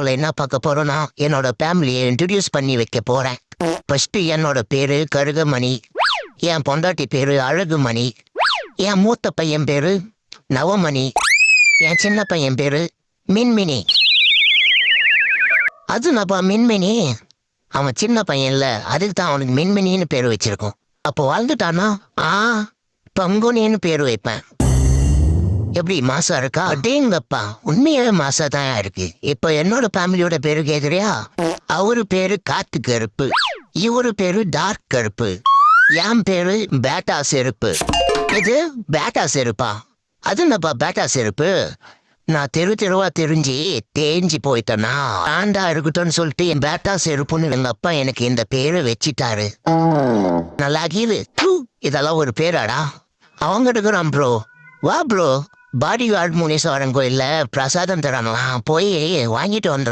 என்ன பார்க்க போறோம்னா என்னோட ஃபேமிலியை இன்ட்ரடியூஸ் பண்ணி வைக்க போறேன். ஃபர்ஸ்ட் என்னோட பேரு கருகமணி, என் பொண்டாட்டி பேரு அழகுமணி, என் மூத்த பையன் பேரு நவமணி, என் சின்ன பையன் பேரு மின்மினி. அது நப்பா மின்மினி, அவன் சின்ன பையன் இல்ல, அதுக்கு தான் அவனுக்கு மின்மினின்னு பேரு வச்சிருக்கோம். அப்போ வாழ்ந்துட்டானா பங்குனின்னு பேரு வைப்பேன். எப்படி மாசா இருக்கா? அடேங்கப்பா, உண்மையாவே மாசா தான் இருக்கு. இப்ப என்னோட ஃபேமிலியோட பேரு கேக்குறியா? அவரு பேரு காத்து கருப்பு, இவரு பேரு டார்க் கருப்பு, என் பேரு பேட்டா செருப்பு. இது பேட்டா செருப்பா? அது என்னப்பா பேட்டா செருப்பு? நான் தெருவா தெரிஞ்சு தேஞ்சு போயிட்டேனா ஆண்டா இருக்கட்டும்னு சொல்லிட்டு என் பேட்டா செருப்புன்னு எங்க அப்பா எனக்கு இந்த பேரை வச்சிட்டாரு. நல்லா கீழு. இதெல்லாம் ஒரு பேராடா? அவங்க எடுக்கிறான் ப்ரோ. வா ப்ரோ, பாடி கார்டு முனீஸ்வரன் கோயில்ல பிரசாதம் தராங்களாம், போய் வாங்கிட்டு வந்துடலாம்.